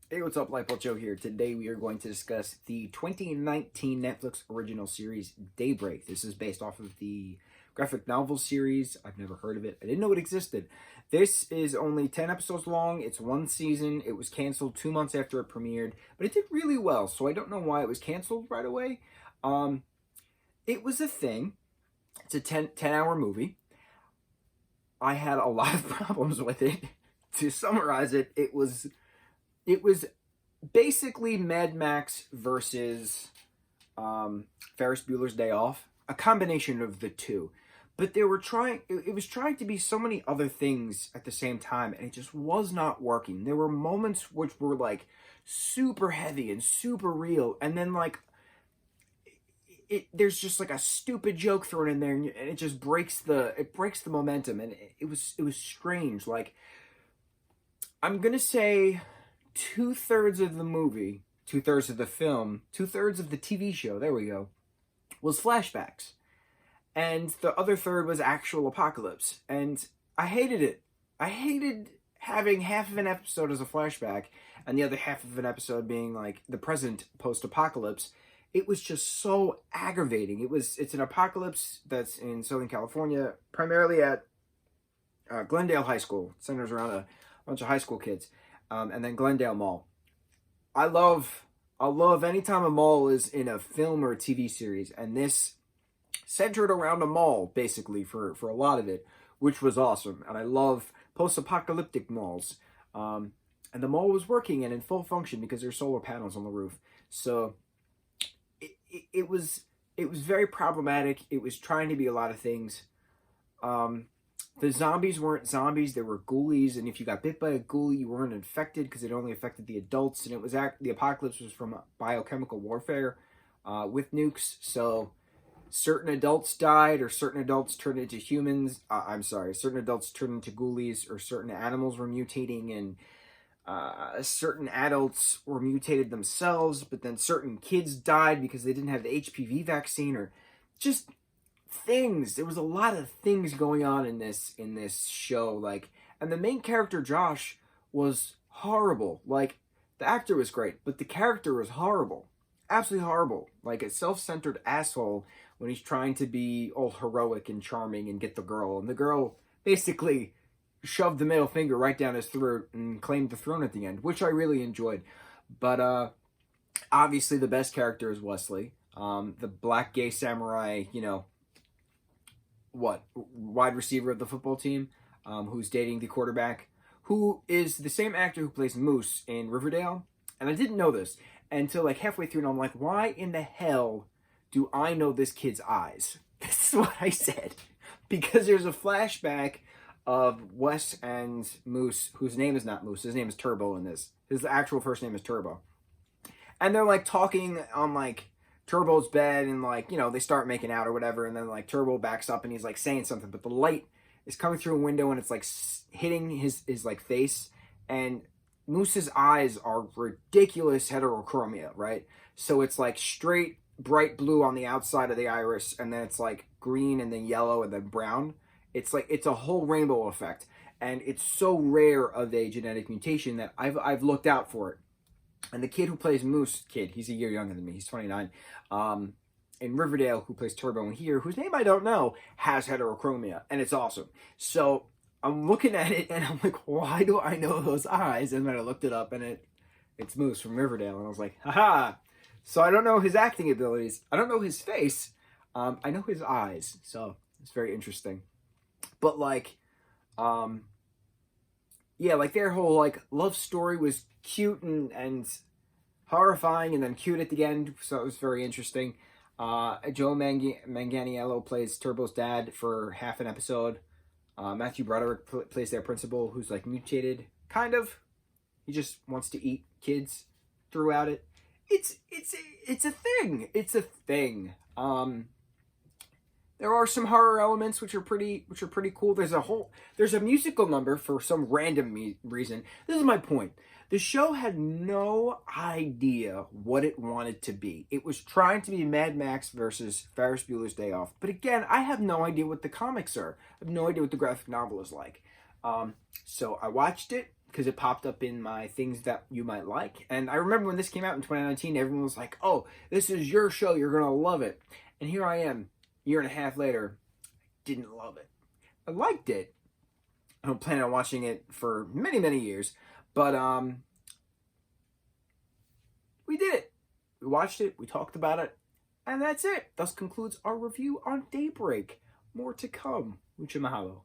Hey, what's up, lightboltjoe here. Today we are going to discuss the 2019 Netflix original series Daybreak. This is based off of the graphic novel series. I've never heard of it. I didn't know it existed. This is only 10 episodes long. It's one season. It was canceled 2 months after it premiered, but it did really well, so I don't know why it was canceled right away. It was a thing. It's a 10-hour movie. I had a lot of problems with it. To summarize it, it was basically Mad Max versus Ferris Bueller's Day Off, a combination of the two. But they were trying, it was trying to be so many other things at the same time, and it just was not working. There were moments which were like super heavy and super real, and then like there's just like a stupid joke thrown in there, and it just breaks the momentum, and it was strange. Like, I'm gonna say 2/3 of the movie, 2/3 of the film, 2/3 of the TV show, there we go, was flashbacks. And the other third was actual apocalypse. And I hated it. I hated having half of an episode as a flashback and the other half of an episode being like the present post-apocalypse. It was just so aggravating. It's an apocalypse that's in Southern California, primarily at Glendale High School. It centers around a bunch of high school kids. And then Glendale Mall. I love anytime a mall is in a film or a TV series, and this centered around a mall basically for a lot of it, which was awesome. And I love post-apocalyptic malls. And the mall was working and in full function because there's solar panels on the roof. So it was very problematic. It was trying to be a lot of things. The zombies weren't zombies, they were ghoulies, and if you got bit by a ghoulie, you weren't infected because it only affected the adults, and the apocalypse was from biochemical warfare with nukes, so certain adults died, or certain adults turned into humans, certain adults turned into ghoulies, or certain animals were mutating, and certain adults were mutated themselves, but then certain kids died because they didn't have the HPV vaccine, or just things. There was a lot of things going on in this show, like, and the main character Josh was horrible. Like, the actor was great, but the character was horrible, absolutely horrible, like a self-centered asshole when he's trying to be all heroic and charming and get the girl, and the girl basically shoved the middle finger right down his throat and claimed the throne at the end, which I really enjoyed. But obviously the best character is Wesley, the black gay samurai, wide receiver of the football team, who's dating the quarterback, who is the same actor who plays Moose in Riverdale. And I didn't know this until like halfway through, and I'm like, why in the hell do I know this kid's eyes? This is what I said. Because there's a flashback of Wes and Moose, whose name is not Moose, his name is Turbo in this. His actual first name is Turbo. And they're like talking on like Turbo's bed, and like, they start making out or whatever, and then like Turbo backs up and he's like saying something, but the light is coming through a window and it's like hitting his like face, and Moose's eyes are ridiculous heterochromia, right? So it's like straight bright blue on the outside of the iris, and then it's like green and then yellow and then brown. It's like, it's a whole rainbow effect, and it's so rare of a genetic mutation that I've looked out for it. And the kid who plays Moose, he's a year younger than me, he's 29, in Riverdale, who plays Turbo in here, whose name I don't know, has heterochromia, and it's awesome. So I'm looking at it, and I'm like, why do I know those eyes? And then I looked it up, and it's Moose from Riverdale, and I was like, haha! So I don't know his acting abilities, I don't know his face, I know his eyes, so it's very interesting. But like, yeah, like their whole like love story was cute and horrifying, and then cute at the end, so it was very interesting. Joe Manganiello plays Turbo's dad for half an episode. Matthew Broderick plays their principal, who's like mutated, kind of. He just wants to eat kids throughout it. It's a thing. It's a thing. There are some horror elements which are pretty cool. There's a musical number for some random reason. This is my point. The show had no idea what it wanted to be. It was trying to be Mad Max versus Ferris Bueller's Day Off. But again, I have no idea what the comics are. I have no idea what the graphic novel is like. So I watched it because it popped up in my things that you might like. And I remember when this came out in 2019, everyone was like, "Oh, this is your show. You're gonna love it." And here I am, a year and a half later, didn't love it. I liked it. I don't plan on watching it for many, many years, but we did it. We watched it. We talked about it. And that's it. Thus concludes our review on Daybreak. More to come. Mucho mahalo.